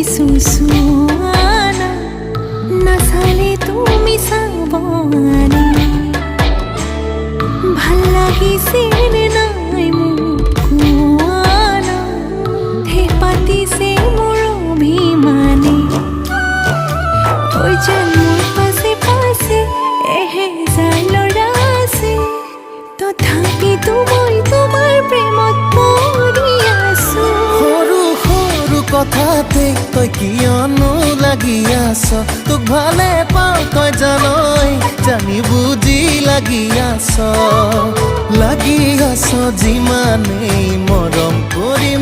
চুচুৱানা নাচালে তুমি চাবনে ভাল লাগিছেনে নাই মোক কোৱানা হে পাতিছে মোৰ অভিমানে ঐ যেন মোৰ পাছে পাছে এহেজাৰ ল'ৰা আছে তথাপিতো মই তোমাৰ প্ৰেমত পৰি আছো সৰু সৰু কথাতে তই কিয়নো লাগি আছ তোক ভালে পাওঁ তই জানই জানি বুজি লাগি আছ যিমানেই মৰম কৰিম